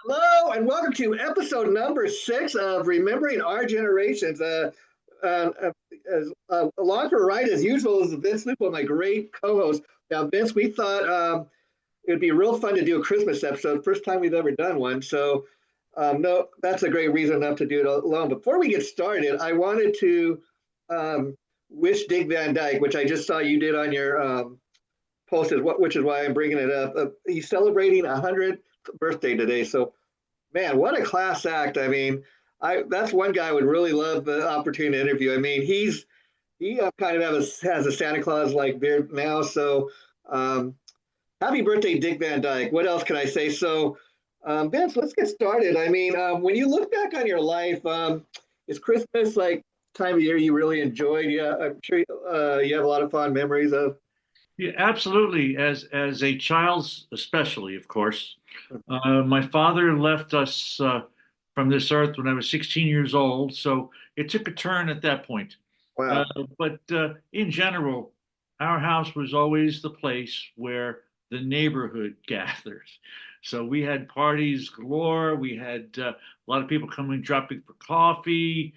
Hello and welcome to episode number 6 of Remembering Our Generations. Along for a ride as usual is Vince Lupo, my great co-host. Now, Vince, we thought it would be real fun to do a Christmas episode. First time we've ever done one, so no, that's a great reason enough to do it alone. Before we get started, I wanted to wish Dick Van Dyke, which I just saw you did on your post, which is why I'm bringing it up. He's celebrating 100th birthday today, so man, what a class act! I mean, I that's one guy I would really love the opportunity to interview. I mean, he kind of has a Santa Claus like beard now. So, um, happy birthday, Dick Van Dyke. What else can I say? So, Vince, let's get started. I mean, when you look back on your life, is Christmas like time of year you really enjoyed? Yeah, I'm sure you have a lot of fond memories of. Yeah, absolutely. As a child, especially, of course. My father left us from this earth when I was 16 years old, so it took a turn at that point. Uh, Wow. but in general, our house was always the place where the neighborhood gathered. So we had parties galore. We had a lot of people coming, dropping for coffee,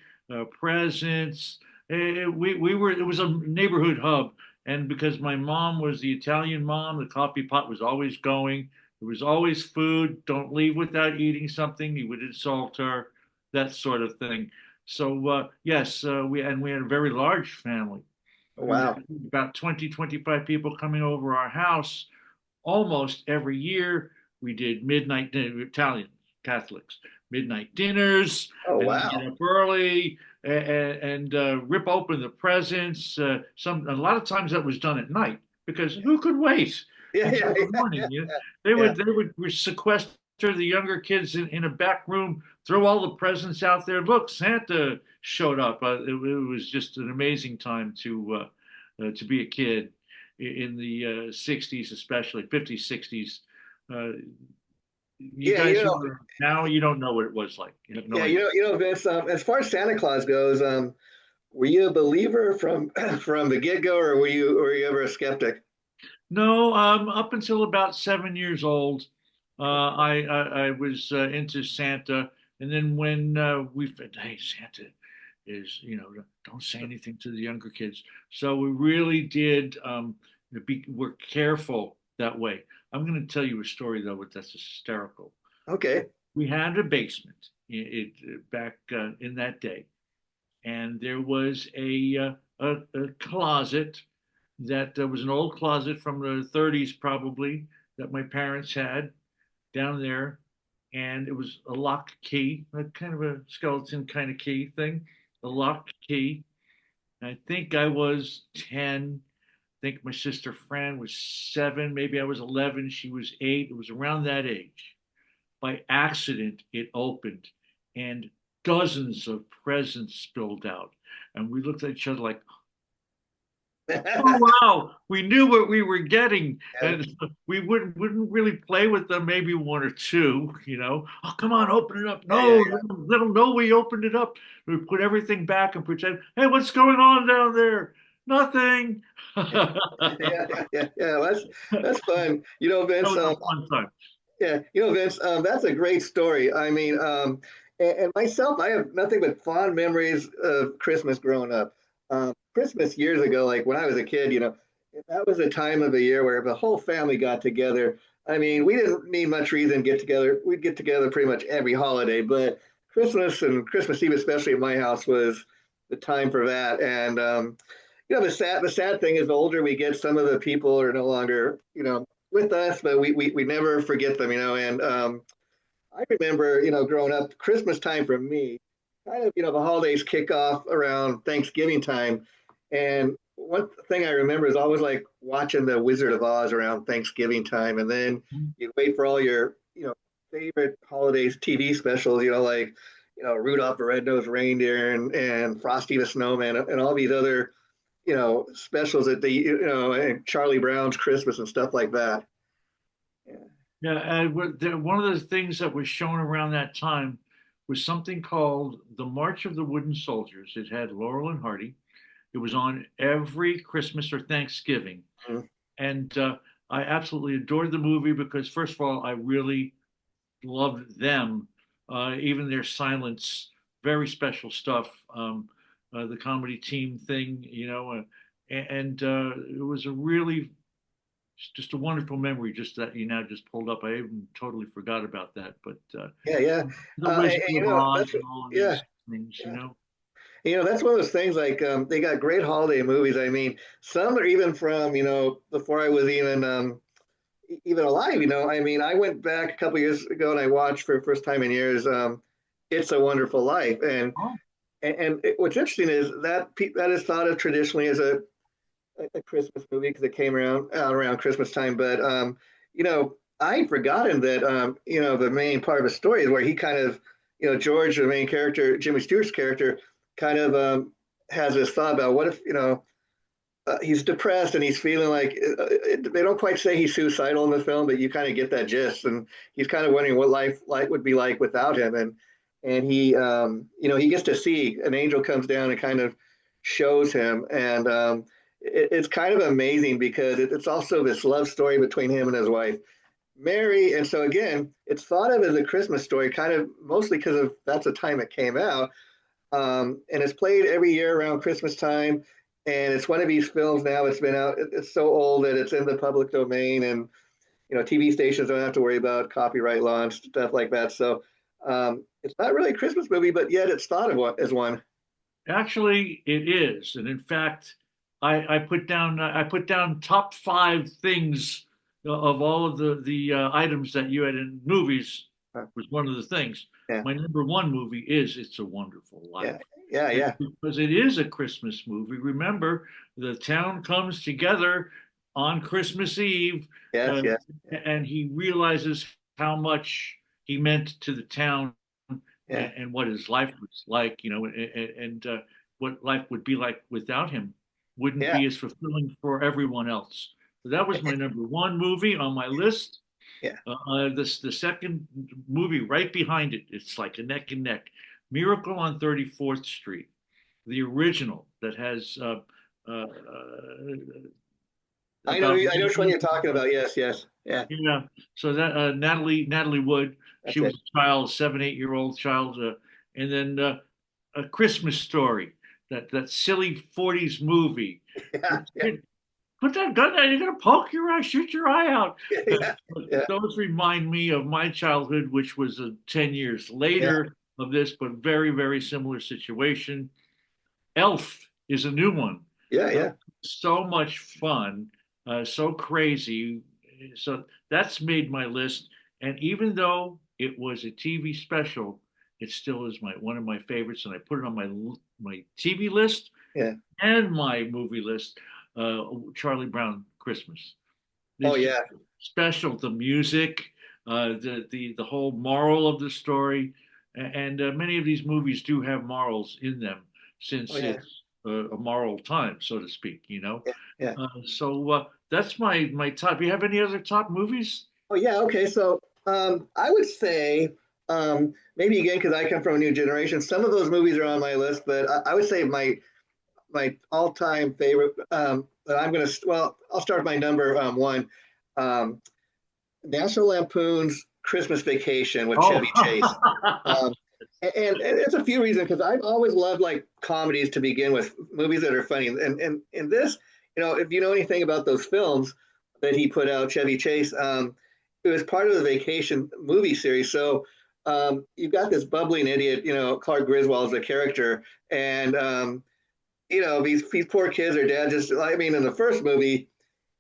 presents. We were it was a neighborhood hub, and because my mom was the Italian mom, the coffee pot was always going. There was always food. Don't leave without eating something. You would insult her, that sort of thing. So yes, we had a very large family. We Wow. had about 20, 25 people coming over our house almost every year. We did midnight dinner, Italian Catholics, midnight dinners, Oh, and then wow. get up early and rip open the presents. A lot of times that was done at night because who could wait Yeah, until the yeah, morning? yeah, They would sequester the younger kids in a back room, throw all the presents out there. Look, Santa showed up. It was just an amazing time to be a kid in the 60s, especially 50s, 60s. Uh, you yeah. guys who are now, you don't know what it was like. You have no Yeah, idea. Vince. As far as Santa Claus goes, were you a believer from from the get go, or were you ever a skeptic? No, up until about 7 years old, I was into Santa, and then when we said, "Hey, Santa is, don't say anything to the younger kids," so we really did we're careful that way. I'm going to tell you a story though, but that's hysterical. Okay. We had a basement back in that day, and there was a closet that was an old closet from the 30s, probably, that my parents had down there. And it was a lock key, a kind of a skeleton kind of key thing, a locked key. I think I was 10. I think my sister Fran was 7. Maybe I was 11. She was 8. It was around that age. By accident, it opened and dozens of presents spilled out. And we looked at each other like, oh wow, we knew what we were getting, Yeah, and we wouldn't really play with them. Maybe one or two, you know. Oh, come on, open it up. yeah, yeah, No, they don't know we opened it up. We put everything back and pretend. Hey, what's going on down there? Nothing. yeah, That yeah, yeah, yeah. That's fun. Vince. was a fun time. Yeah, Vince. That's a great story. I mean, and myself, I have nothing but fond memories of Christmas growing up. Christmas years ago, like when I was a kid, that was a time of the year where the whole family got together. I mean, we didn't need much reason to get together. We'd get together pretty much every holiday, but Christmas and Christmas Eve, especially at my house, was the time for that. And the sad thing is, the older we get, some of the people are no longer, with us, but we never forget them, And I remember, growing up, Christmas time for me, kind of, the holidays kick off around Thanksgiving time. And one thing I remember is always like watching The Wizard of Oz around Thanksgiving time. And then you'd wait for all your, favorite holidays TV specials, like, Rudolph the Red-Nosed Reindeer and Frosty the Snowman and all these other, specials that and Charlie Brown's Christmas and stuff like that. Yeah. Yeah, one of the things that was shown around that time was something called the March of the Wooden Soldiers. It had Laurel and Hardy. It was on every Christmas or Thanksgiving. Mhm. And I absolutely adored the movie because, first of all, I really loved them, even their silence, very special stuff. The comedy team thing, and it was a really just a wonderful memory. Just that you now just pulled up. I even totally forgot about that. But Yeah, yeah. The Wizard And, of Oz that's and what, all of yeah, these things, yeah. That's one of those things like they got great holiday movies. I mean, some are even from, before I was even alive, I mean, I went back a couple years ago and I watched for the first time in years It's a Wonderful Life. Oh, What's interesting is that is thought of traditionally as a Christmas movie because it came around Christmas time. But I'd forgotten that the main part of the story is where he kind of George, the main character, Jimmy Stewart's character, kind of has this thought about what if he's depressed and he's feeling like they don't quite say he's suicidal in the film, but you kind of get that gist, and he's kind of wondering what life would be like without him, and he he gets to see an angel comes down and kind of shows him, and it's kind of amazing because it's also this love story between him and his wife Mary, and so again, it's thought of as a Christmas story, kind of mostly because of that's the time it came out, and it's played every year around Christmas time. And it's one of these films now. It's been out. It's so old that it's in the public domain, and TV stations don't have to worry about copyright law and stuff like that. So it's not really a Christmas movie, but yet it's thought of as one. actually, it is, and in fact, I put down top five things of all of the items that you had in movies was one of the things. Yeah, My number one movie is It's a Wonderful Life. yeah, yeah, And yeah. because it is a Christmas movie, remember the town comes together on Christmas Eve, Yes, uh, yes, and he realizes how much he meant to the town yeah, and what his life was like, and what life would be like without him wouldn't yeah, be as fulfilling for everyone else. So that was my number one movie on my list. yeah. The second movie right behind it, it's like a neck and neck. Miracle on 34th Street, the original that has uh, I know which one you're talking about. Yes, yes, yeah. yeah. So that Natalie Wood, she That's was it. a child, 7, 8 year old child, and then A Christmas Story, that silly 40s movie. Yeah, yeah, Put that gun down, you're gonna poke your eye, shoot your eye out. yeah, yeah, Those remind me of my childhood, which was 10 years yeah, later of this, but very, very similar situation. Elf is a new one. yeah, Uh, yeah. so much fun, so crazy. So that's made my list. And even though it was a TV special, it still is my one of my favorites, and I put it on my TV list Yeah. and my movie list. Charlie Brown Christmas. Oh It's just yeah. special. The music, the whole moral of the story, and many of these movies do have morals in them, Oh since yeah. it's a moral time, so to speak. Yeah. Yeah. So that's my top. You have any other top movies? Oh yeah. Okay. So I would say maybe again because I come from a new generation, some of those movies are on my list, but I would say my all-time favorite. But I'll start with my number one. Um, National Lampoon's Christmas Vacation with Oh, Chevy Chase. Um, and it's a few reasons because I've always loved like comedies to begin with, movies that are funny. And this, if you know anything about those films that he put out, Chevy Chase, it was part of the Vacation movie series. So you've got this bubbling idiot, Clark Griswold is a character, and these poor kids, their dad just, I mean, in the first movie,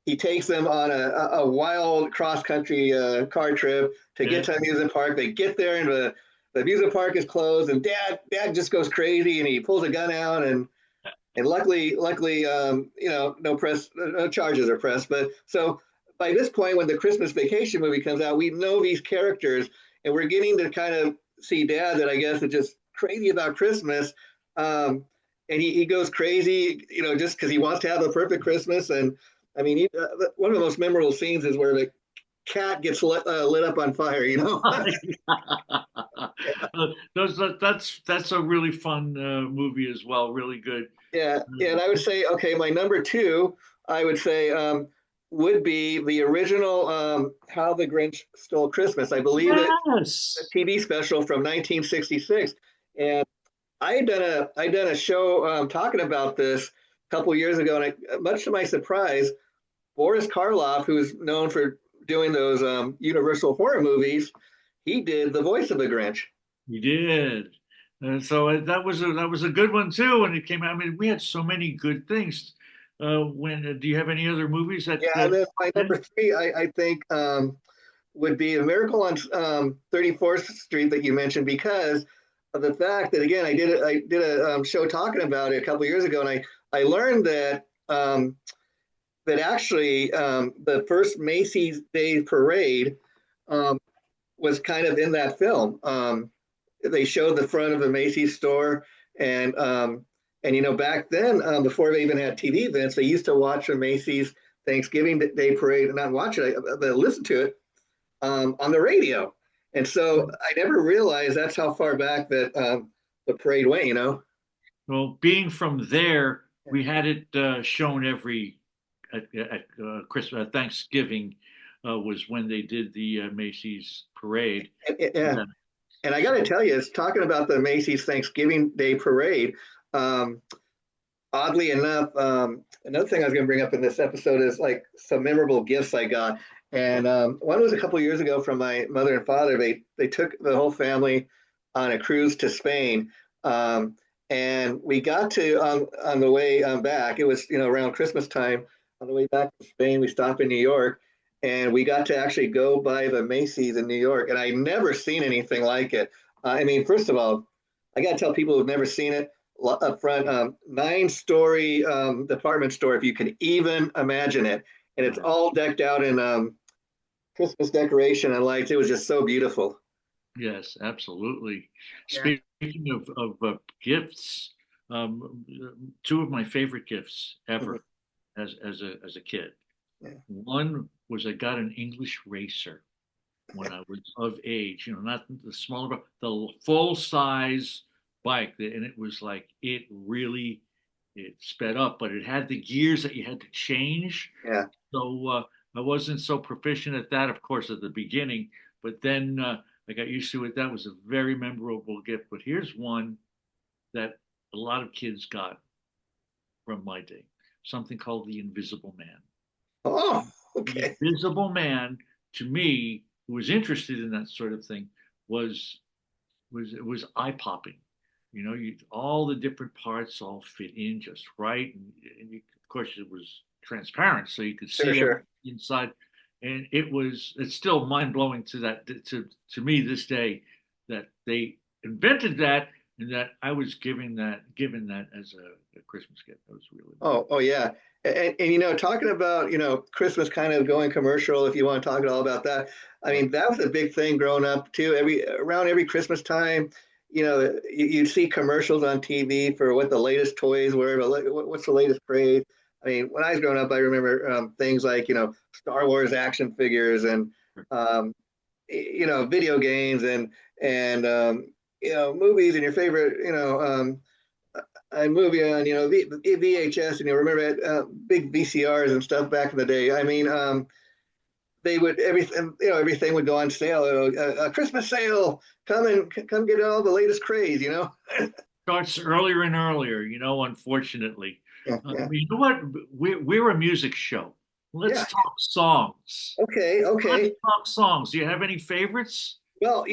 he takes them on a wild cross country car trip to get yeah. to an amusement park. They get there and the amusement park is closed, and dad just goes crazy and he pulls a gun out, and luckily no charges are pressed. But so by this point, when the Christmas Vacation movie comes out, we know these characters, and we're getting to kind of see dad that I guess is just crazy about Christmas. Um, and he goes crazy, just because he wants to have the perfect Christmas. And I mean, one of the most memorable scenes is where the cat gets lit up on fire. That's a really fun movie as well. Really good. Yeah, yeah. And I would say, okay, my number two, I would say would be the original How the Grinch Stole Christmas. I believe it's a Yes, TV special from 1966. And I done a show talking about this a couple years ago, and much to my surprise, Boris Karloff, who's known for doing those Universal horror movies, he did the voice of the Grinch. we did. That was a good one too when it came out. I mean, we had so many good things. When do you have any other movies that? Yeah, and then my number three, I think, would be a Miracle on 34th Street that you mentioned because of the fact that again I did a show talking about it a couple years ago, and I learned that that actually the first Macy's Day Parade um, was kind of in that film. They showed the front of a Macy's store, and and you know back then before they even had TV events, they used to watch a Macy's Thanksgiving Day Parade, and not watch it, but listen to it on the radio. And so I never realized that's how far back that the parade went. You know. Well, being from there, we had it shown every at Christmas, Thanksgiving was when they did the Macy's parade. Yeah. Yeah. And I got So, to tell you, it's talking about the Macy's Thanksgiving Day Parade. Um, Oddly enough, another thing I was going to bring up in this episode is like some memorable gifts I got. And one was a couple years ago from my mother and father. They took the whole family on a cruise to Spain, and we got to on the way back. It was around Christmas time. On the way back to Spain, we stopped in New York, and we got to actually go by the Macy's in New York. And I never seen anything like it. I mean, first of all, I got to tell people who've never seen it up front, 9-story department store, if you can even imagine it. And it's all decked out in Christmas decoration and lights. It was just so beautiful. yes, absolutely. Yeah. Speaking of gifts, um, two of my favorite gifts Mhm. ever as a kid. Yeah. One was I got an English racer when I was of age, not the smaller, but the full size bike. And it was like, it sped up, but it had the gears that you had to change. Yeah. So I wasn't so proficient at that, of course, at the beginning, but then I got used to it. That was a very memorable gift. But here's one that a lot of kids got from my day, something called the Invisible Man. Oh, The okay. Invisible Man, to me, who was interested in that sort of thing, was it was eye popping. All the different parts all fit in just right, and of course it was transparent, so you could Sure, see everything sure. inside. And it's still mind blowing to me this day that they invented that and that I was given that as a Christmas gift. That was really Oh, yeah. And talking about, Christmas kind of going commercial, if you want to talk at all about that. I yeah. mean, that was a big thing growing up too. Around every Christmas time, you'd see commercials on TV for what the latest toys were, what's the latest craze. I mean, when I was growing up, I remember things like, Star Wars action figures and, um, video games and movies and your favorite, a movie on VHS, and you remember big VCRs and stuff back in the day. I mean, they would everything would go on sale. A Christmas sale, come get all the latest craze. Starts earlier and earlier, unfortunately. Yeah, yeah, You know what? We're a music show. yeah. Let's talk songs. Okay, Let's okay. talk songs. Do you have any favorites? Well,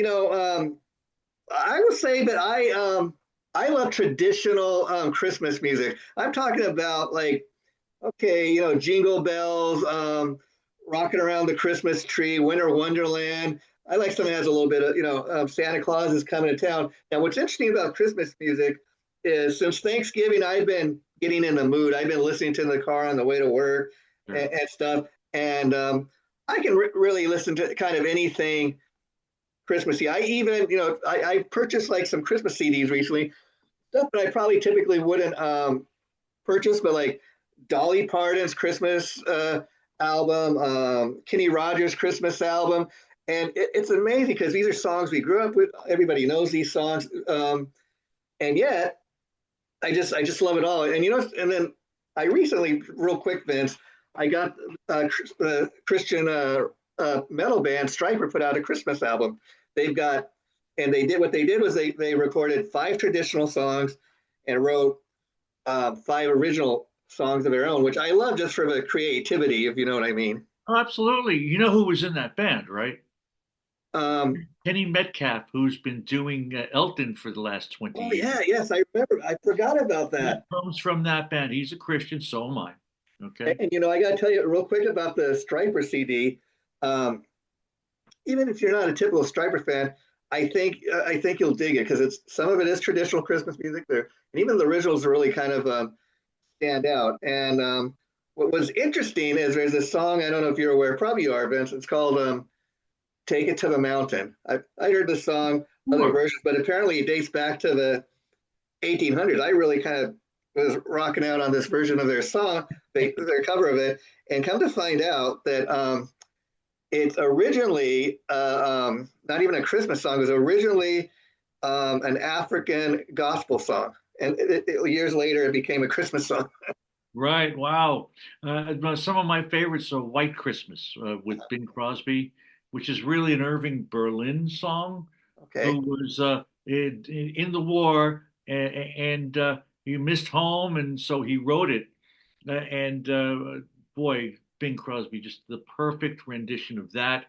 I would say that I love traditional Christmas music. I'm talking about like okay, Jingle Bells, Rocking Around the Christmas Tree, Winter Wonderland. I like something that has a little bit of, Santa Claus is coming to town. Now, what's interesting about Christmas music is since Thanksgiving, I've been getting in the mood. I've been listening to in the car on the way to work Sure. and stuff. And I can really listen to kind of anything Christmassy. I even, I purchased like some Christmas CDs recently, stuff that I probably typically wouldn't purchase, but like Dolly Parton's Christmas album, Kenny Rogers' Christmas album, and it's amazing because these are songs we grew up with. Everybody knows these songs, and yet I just love it all. And and then I recently, real quick, Vince, I got the Christian metal band Striper put out a Christmas album. They've got, and they did what they did was they recorded five traditional songs and wrote five original songs of their own, which I love just for the creativity, if you know what I mean. Oh, absolutely. You know who was in that band, right? Um, Kenny Metcalf, who's been doing Elton for the last 20 oh years. yeah, yes, I remember. I forgot about He that. comes from that band. He's a Christian, so am I. Okay. And, I got to tell you real quick about the Striper CD. Um, Even if you're not a typical Striper fan, I think you'll dig it because it's some of it is traditional Christmas music there, and even the originals really kind of stand out. And what was interesting is there's a song I don't know if you're aware, probably you are, Vince. It's called "Take It to the Mountain." I heard the song other Sure. versions, but apparently it dates back to the 1800s. I really kind of was rocking out on this version of their song, their cover of it, and come to find out that it's originally not even a Christmas song. It was originally an African gospel song, and years later it became a Christmas song. Right. Wow. Some of my favorites are White Christmas with Bing Crosby, which is really an Irving Berlin song, Okay. who was in the war and he missed home, and so he wrote it. And boy, Bing Crosby, just the perfect rendition of that.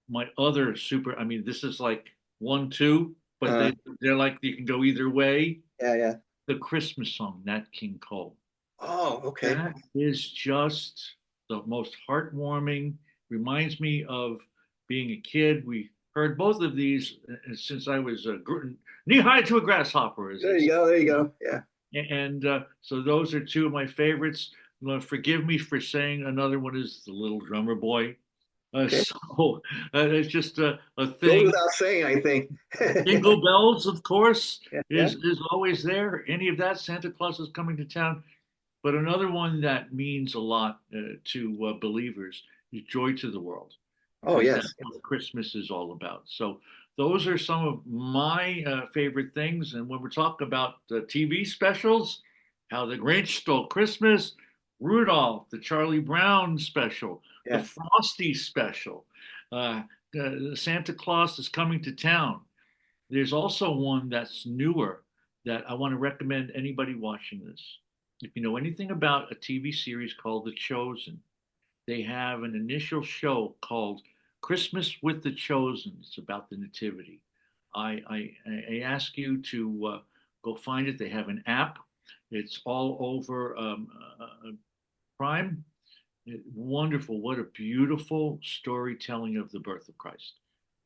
My other super, I mean, this is like one, two, but Uh, they're like you can go either way. yeah, yeah. The Christmas song, Nat King Cole. Oh, okay. That is just the most heartwarming. Reminds me of being a kid. We heard both of these since I was knee high to a grasshopper, as There they you say. go. There you go. Yeah. And so those are two of my favorites. Forgive me for saying another one is the Little Drummer Boy. Okay. So it's just a Goes thing. without saying, I think. Jingle bells, of course, Yeah, yeah. is always there. Any of that, Santa Claus is coming to town. But another one that means a lot to believers is Joy to the World, Oh, because that's yes. what Christmas is all about. So those are some of my favorite things. And when we're talking about TV specials, How the Grinch Stole Christmas, Rudolph, the Charlie Brown special, the Yeah. Frosty special, uh, Santa Claus is Coming to Town. There's also one that's newer that I want to recommend anybody watching this. If you know anything about a TV series called The Chosen, they have an initial show called Christmas with the Chosen. It's about the Nativity. I ask you to go find it. They have an app. It's all over Prime. Wonderful. What a beautiful storytelling of the birth of Christ.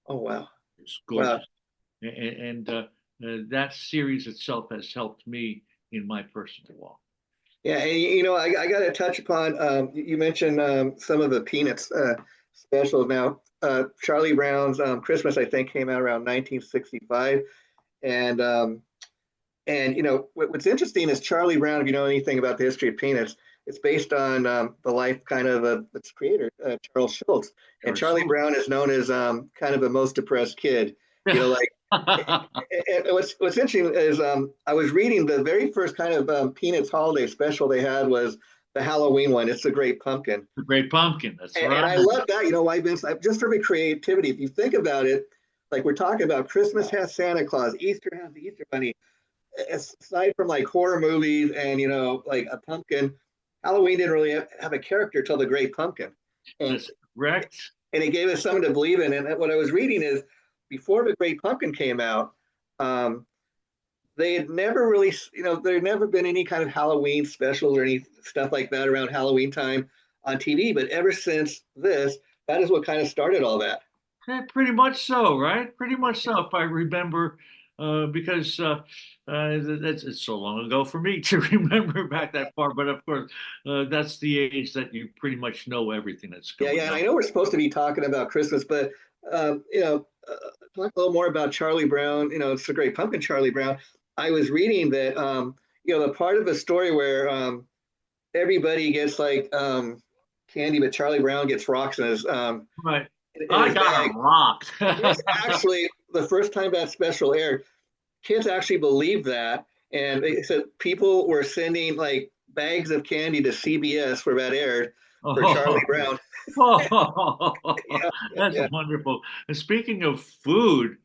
Oh, wow. It's Wow. gorgeous. And that series itself has helped me in my personal walk. Yeah, and I got to touch upon. You mentioned some of the Peanuts specials. Now, Charlie Brown's Christmas, I think, came out around 1965, and what's interesting is Charlie Brown. If you know anything about the history of Peanuts, it's based on the life kind of its creator, Charles Schultz, and Very Charlie soon. Brown is known as kind of the most depressed kid. You know, like and what's interesting is I was reading the very first kind of Peanuts holiday special they had was the Halloween one. It's the Great Pumpkin, The Great Pumpkin. That's and right. I love that. You know why, Vince? Just for the creativity. If you think about it, like we're talking about, Christmas has Santa Claus, Easter has the Easter Bunny. Aside from like horror movies and like a pumpkin, Halloween didn't really have a character till the Great Pumpkin, and That's correct. and it gave us something to believe in. And what I was reading is before the Great Pumpkin came out, um, they had never really, there had never been any kind of Halloween specials or any stuff like that around Halloween time on TV. But ever since this, that is what kind of started all that. Pretty much so, right? Pretty much so, if I remember, because that's it's so long ago for me to remember back that far. But of course, that's the age that you pretty much know everything that's Yeah, yeah. going And on. I know we're supposed to be talking about Christmas, but talk a little more about Charlie Brown. It's the Great Pumpkin, Charlie Brown. I was reading that the part of the story where everybody gets like candy, but Charlie Brown gets rocks Right. in I his got a bag. rock. It's actually the first time that special aired. Kids actually believed that, and they said people were sending like bags of candy to CBS where that aired, for Charlie Oh, Brown. Yeah, yeah, that's yeah. wonderful. And speaking of food,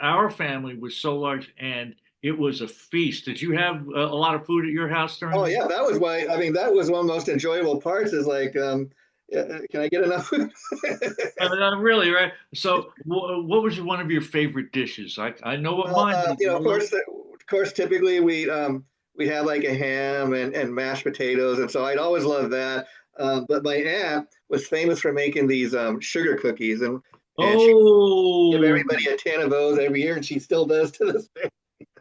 our family was so large and it was a feast. Did you have a lot of food at your house Oh during? yeah, that was why. I mean, that was one of the most enjoyable parts. Is like, can I get enough food? Really, right? So, what was one of your favorite dishes? I know what Well, mine is. of course, typically we have like a ham and mashed potatoes, and so I'd always love that. But my aunt was famous for making these sugar cookies, and she give Oh, everybody a tin of those every year, and she still does to this day.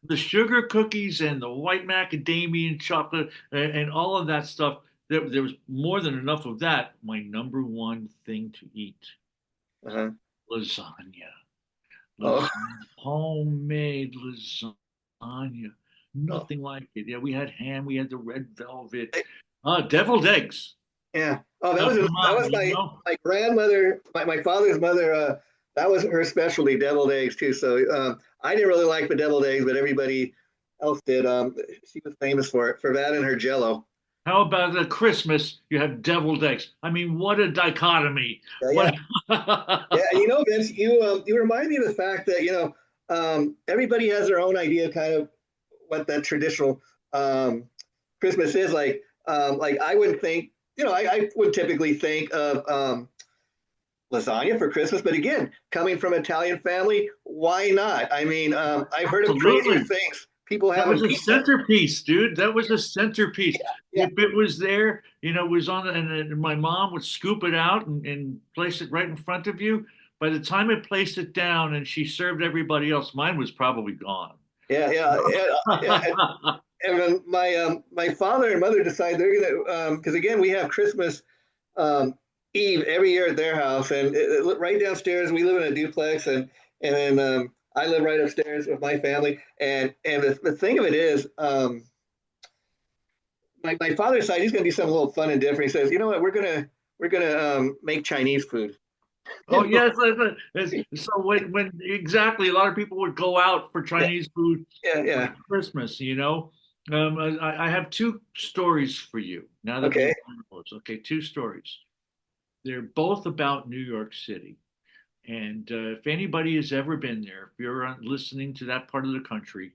the sugar cookies and the white macadamia and chocolate and all of that stuff. There was more than enough of that. My number one thing to eat, Uh-huh. lasagna. Oh, Homemade lasagna. oh, Nothing like it. Yeah, we had ham, we had the red velvet, deviled eggs. yeah. Oh, Now, come that on, was you know. my grandmother, my father's mother. That was her specialty, deviled eggs too. So I didn't really like the deviled eggs, but everybody else did. She was famous for it, for that and her Jello. How about at Christmas? You have deviled eggs. I mean, what a dichotomy. Yeah, yeah, What? yeah. And Vince, you remind me of the fact that everybody has their own idea, kind of what that traditional Christmas is like. Like I wouldn't think, I would typically think of lasagna for Christmas. But again, coming from an Italian family, why not? I mean, I've heard of crazier Absolutely. things. People That having was a pizza. centerpiece, dude. That was a centerpiece. Yeah, If it was there, it was on, and my mom would scoop it out and place it right in front of you. By the time it placed it down and she served everybody else, mine was probably gone. yeah, yeah, yeah, yeah. And then my father and mother decide they're gonna because again we have Christmas um, Eve every year at their house, and right downstairs we live in a duplex, and then I live right upstairs with my family, and the thing of it is, my father's side he's gonna do something a little fun and different. He says, you know what, we're gonna make Chinese food. Oh yes, so when exactly a lot of people would go out for Yeah, Chinese food yeah, for yeah. Christmas. I have two stories for you now that we've Okay, done those. Okay, two stories. They're both about New York City. And if anybody has ever been there, if you're listening to that part of the country,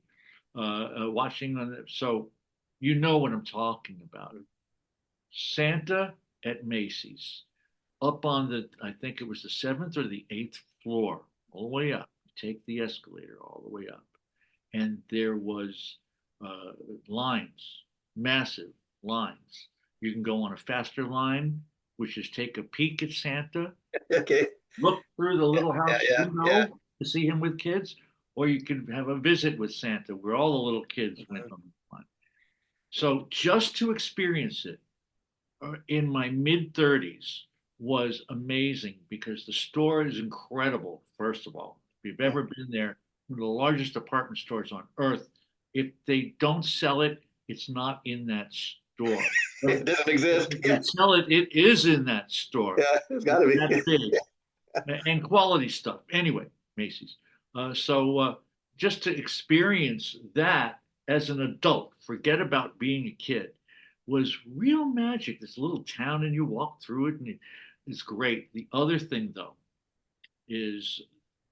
watching on it, so you know what I'm talking about. Santa at Macy's, up on I think it was the seventh or the eighth floor, all the way up. You take the escalator all the way up, and there was uh, lines, massive lines. You can go on a faster line, which is take a peek at Santa, okay, look through the little yeah, house yeah, yeah. window to see him with kids, or you could have a visit with Santa where all the little kids went Mhm. on the line. So just to experience it in my mid 30s was amazing because the store is incredible, first of all. If you've Yeah. ever been there, one of the largest department stores on earth, if they don't sell it, it's not in that store. It doesn't exist. If Yeah, they sell it, it is in that store. yeah, it's got It's to be. that big and quality stuff. Anyway, Macy's. So just to experience that as an adult, forget about being a kid, was real magic. This little town, and you walk through it, and it's great. The other thing, though, is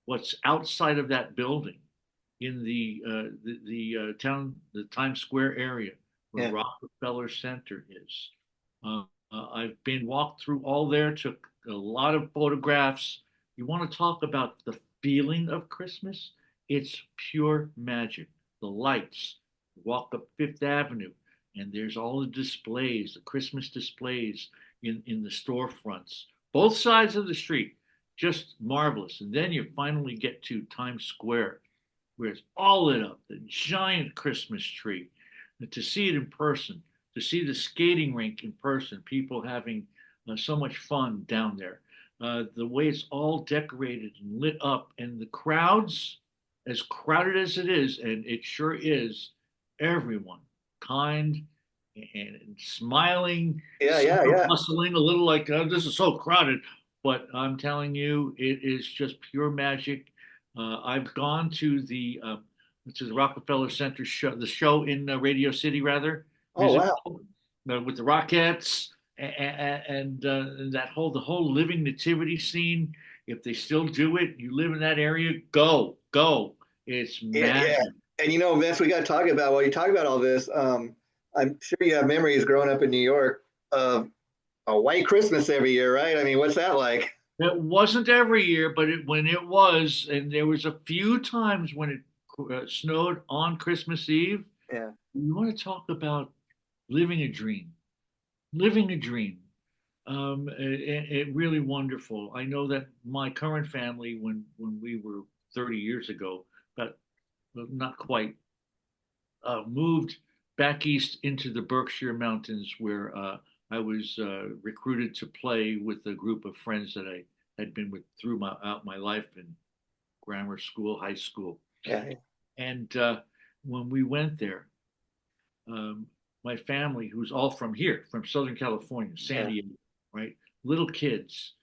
what's outside of that building in the town, the Times Square area where Yeah. Rockefeller Center is. I've been walked through all there, took a lot of photographs. You want to talk about the feeling of Christmas? It's pure magic. The lights, walk up Fifth Avenue, and there's all the displays, the Christmas displays in the storefronts, both sides of the street, just marvelous. And then you finally get to Times Square, where it's all lit up, the giant Christmas tree. And to see it in person, to see the skating rink in person, people having so much fun down there. The way it's all decorated and lit up, and the crowds, as crowded as it is, and it sure is, everyone kind and smiling, Yeah, some yeah, are yeah. bustling a little like, this is so crowded. But I'm telling you, it is just pure magic. I've gone to the Rockefeller Center show, the show in Radio City, rather Oh, wow. musical with the Rockettes And that whole the whole living nativity scene. If they still do it, you live in that area, go. It's Yeah, yeah. magic. And Vince, we got to talk about while you talk about all this. I'm sure you have memories growing up in New York of a white Christmas every year, right? I mean, what's that like? It wasn't every year, but when it was, and there was a few times when it snowed on Christmas Eve. Yeah, You want to talk about living a dream, living a dream. It really wonderful. I know that my current family, when we were 30 years ago, but not quite, moved back east into the Berkshire Mountains, where I was recruited to play with a group of friends that I had been with throughout my life in grammar school, high school. yeah, And when we went there, um, my family, who's all from here, from Southern California, San yeah. Diego, right? Little kids,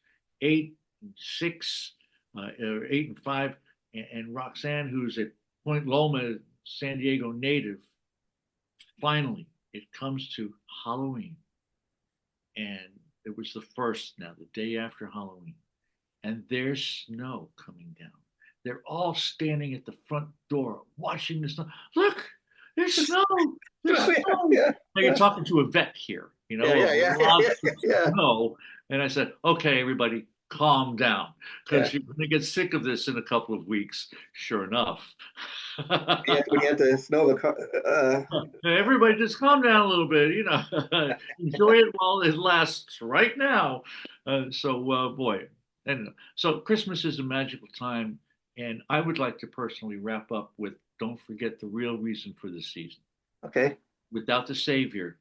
8 and 6, or 8 and 5, and Roxanne, who's a Point Loma, San Diego native. Finally, it comes to Halloween, and it was the first now, the day after Halloween, and there's snow coming down. They're all standing at the front door watching the snow. Look, there's snow. There's Yeah, snow. yeah, Now you're talking to a vet here, yeah, yeah, yeah, yeah, lots of yeah, snow. And I said, okay, everybody, calm down, yeah. because you're going to get sick of this in a couple of weeks. Sure enough. When you have to snow the car. Everybody just calm down a little bit, enjoy it while it lasts right now. Boy, and so Christmas is a magical time, and I would like to personally wrap up with don't forget the real reason for the season. Okay. Without the Savior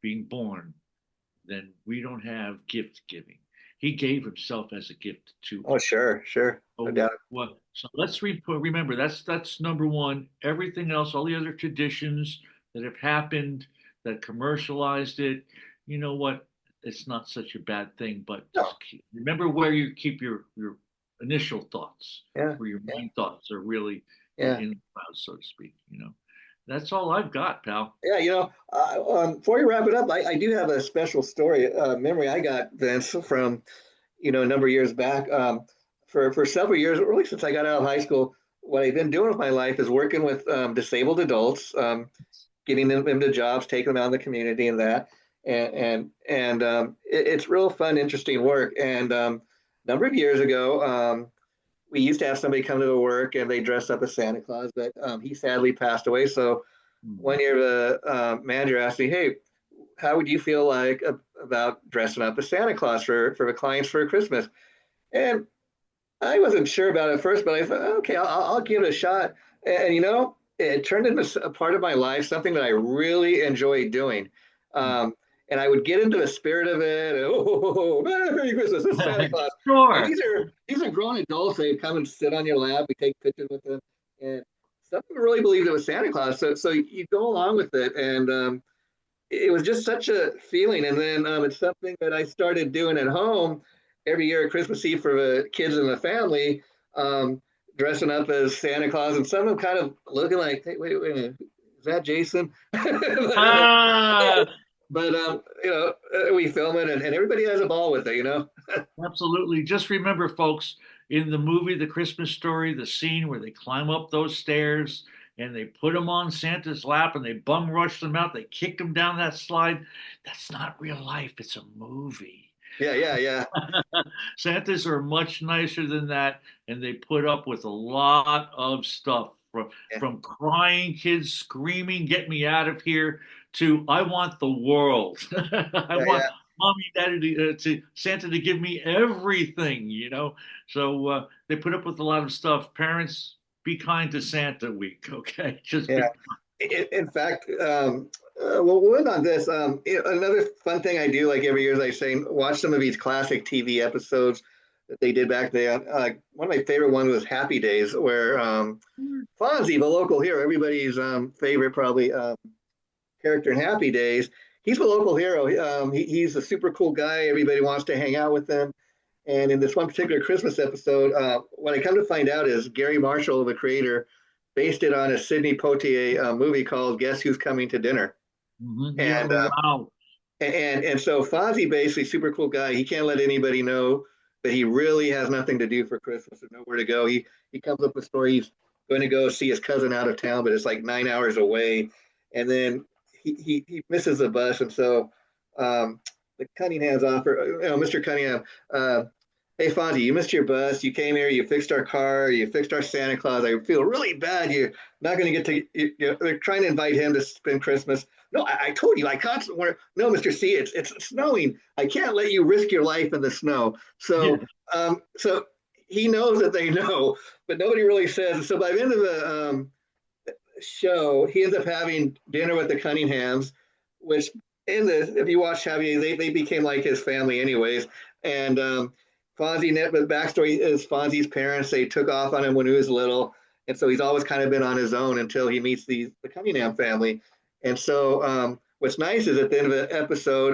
being born, then we don't have gift giving. He gave himself as a gift to Oh, us. sure, sure, no So doubt. what? So let's remember that's number one. Everything else, all the other traditions that have happened that commercialized it, you know what? It's not such a bad thing. But No, remember where you keep your initial thoughts, yeah, where your yeah, main thoughts are really yeah. in the clouds, so to speak. That's all I've got, pal. Yeah, before you wrap it up, I do have a special story, memory I got, Vince, from, a number of years back. For several years, really since I got out of high school, what I've been doing with my life is working with disabled adults, getting them into jobs, taking them out in the community and that. It's real fun, interesting work. And a number of years ago, we used to have somebody come to the work and they dressed up as Santa Claus, but he sadly passed away. So Hmm. one year the manager asked me, "Hey, how would you feel like about dressing up as Santa Claus for the clients for Christmas?" And I wasn't sure about it at first, but I thought, okay, I'll give it a shot. And it turned into a part of my life, something that I really enjoy doing. Um, and I would get into the spirit of it. And, oh, Merry Christmas! This is Santa Claus. And Sure. these are grown adults. They come and sit on your lap. We take pictures with them, and some people really believed it was Santa Claus. So you go along with it, and it was just such a feeling. And then it's something that I started doing at home every year at Christmas Eve for the kids and the family, dressing up as Santa Claus, and some of them kind of looking like, "Hey, wait a minute, is that Jason?" Ah, We film it, and everybody has a ball with it. absolutely. Just remember, folks, in the movie The Christmas Story, the scene where they climb up those stairs and they put them on Santa's lap and they bum rush them out, they kick them down that slide. That's not real life, it's a movie. Yeah, yeah, yeah, Santas are much nicer than that, and they put up with a lot of stuff yeah, from crying kids screaming, "Get me out of here!" to "I want the world." I yeah, want yeah. mommy, daddy to Santa to give me everything. So they put up with a lot of stuff. Parents, be kind to Santa week, okay? Just Yeah. be. In fact, we'll end on this. Another fun thing I do, like every year, is I say, watch some of these classic TV episodes that they did back then. One of my favorite ones was Happy Days, where Fonzie, the local hero, everybody's favorite probably character in Happy Days, he's the local hero. He's a super cool guy. Everybody wants to hang out with him. And in this one particular Christmas episode, what I come to find out is Gary Marshall, the creator, based it on a Sidney Poitier movie called Guess Who's Coming to Dinner. Mhm. Yeah, And wow. And so Fozzie basically super cool guy. He can't let anybody know that he really has nothing to do for Christmas and nowhere to go. He comes up with a story. He's going to go see his cousin out of town, but it's like 9 hours away, and then he misses the bus, and so the Cunninghams offer, Mr. Cunningham, uh, hey Fonzie, you missed your bus. You came here. You fixed our car. You fixed our Santa Claus. I feel really bad. You're not going to get to. They're trying to invite him to spend Christmas. No, I told you I constantly want. No, Mister C, it's snowing. I can't let you risk your life in the snow. Yeah. So he knows that they know, but nobody really says. So by the end of the show, he ends up having dinner with the Cunninghams, which in the if you watch Javier, they became like his family anyways. And Fonzie, the backstory is Fonzie's parents. They took off on him when he was little, and so he's always kind of been on his own until he meets the Cunningham family. And so what's nice is at the end of the episode,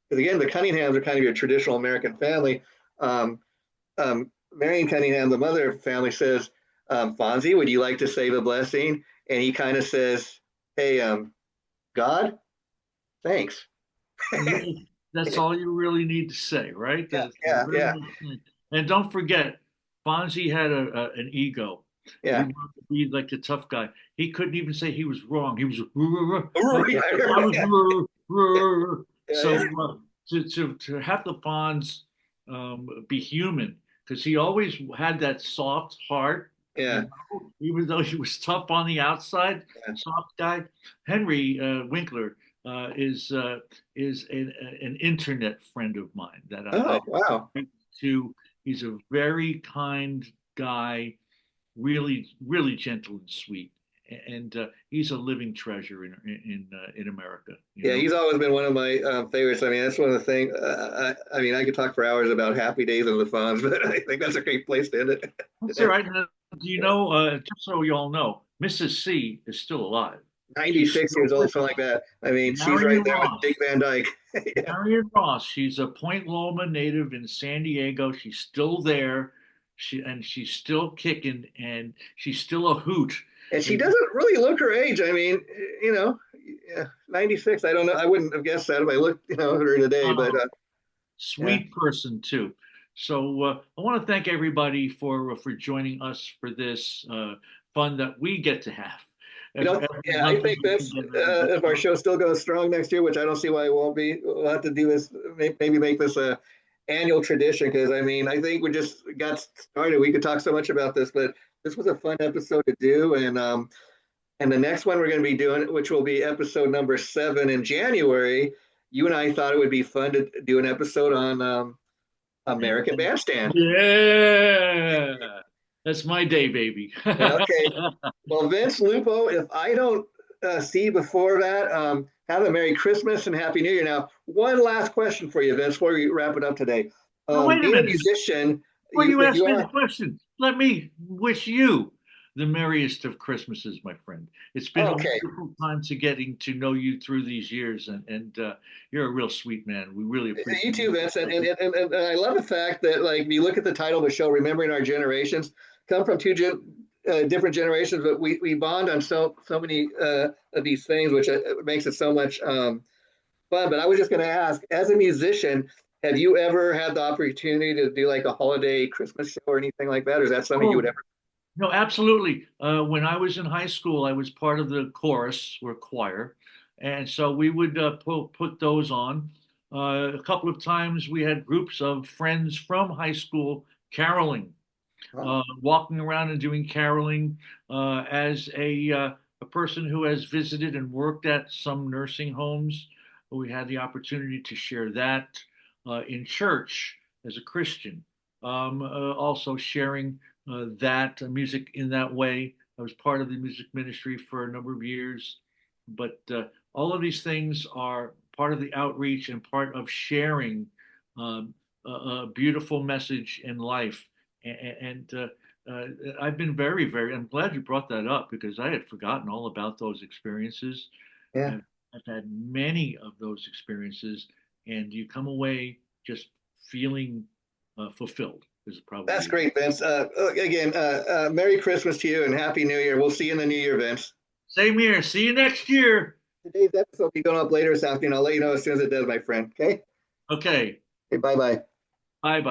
because again the Cunninghams are kind of your traditional American family. Um, Marion Cunningham, the mother of the family, says, Fonzie, would you like to save a blessing? And he kind of says, hey, God, thanks. Yeah, that's all you really need to say, right? Yeah, That's yeah, very yeah, much like- And don't forget, Fonzie had an ego. He yeah. wanted to be like the tough guy. He couldn't even say he was wrong. He was Right, I yeah, was yeah, so yeah, to have the Fonz be human because he always had that soft heart, yeah, even though he was tough on the outside, yeah. soft guy. Henry Winkler uh, is uh, is an internet friend of mine that Oh, wow. I to. He's a very kind guy, really gentle and sweet, and he's a living treasure in America. You Yeah, know. he's always been one of my favorites. I mean, that's one of the things. I mean, I could talk for hours about Happy Days and the Fonz, but I think that's a great place to end it That's all today. right. Now, do you Yeah. know? Just so you all know, Mrs. C is still alive. She's 96 still years old, with something like us. that. I mean, she's right Marion there with Dick Ross. Van Dyke. Yeah. Marion Ross. She's a Point Loma native in San Diego. She's still there. She's still kicking and she's still a hoot. And she And doesn't really look her age. I mean, you know, yeah, 96. I don't know. I wouldn't have guessed that if I looked, at her today, but uh, yeah. sweet person too. So I want to thank everybody for joining us for this fun that we get to have every Yeah, I month think that's together. if our show still goes strong next year, which I don't see why it won't be. We'll have to do this, maybe make this a annual tradition because I mean, I think we just got started. We could talk so much about this, but this was a fun episode to do, and the next one we're going to be doing, which will be episode number 7 in January. You and I thought it would be fun to do an episode on American Bandstand. Yeah, that's my day, baby. Okay, well, Vince Lupo, if I don't see you before that, have a Merry Christmas and Happy New Year. Now, one last question for you, Vince, before we wrap it up today. Now, wait a Being a minute. musician, Before you you ask me the are question, let me wish you the merriest of Christmases, my friend. It's been a okay. wonderful time to getting to know you through these years, and you're a real sweet man. We really You appreciate too, Vince, it. and I love the fact that like if you look at the title of the show, remembering our generations, come from different generations, but we bond on so many of these things, which makes it so much fun. But I was just going to ask, as a musician, have you ever had the opportunity to do like a holiday Christmas show or anything like that? Or is that something you would Oh, ever? no, absolutely. When I was in high school, I was part of the chorus or choir, and so we would put those on. A couple of times we had groups of friends from high school caroling, Oh, walking around and doing caroling as a person who has visited and worked at some nursing homes. We had the opportunity to share that in church as a Christian. Also sharing that music in that way. I was part of the music ministry for a number of years, but all of these things are part of the outreach and part of sharing a beautiful message in life and I've been I'm glad you brought that up because I had forgotten all about those experiences. yeah. I've, I've had many of those experiences, and you come away just feeling fulfilled, is That's probably great, Vince. Again, Merry Christmas to you and Happy New Year. We'll see you in the New Year, Vince. same here. See you next year. today's episode will be going up later this afternoon. I'll let you know as soon as it does, my friend. Okay. Okay. Okay. Bye bye. Bye bye.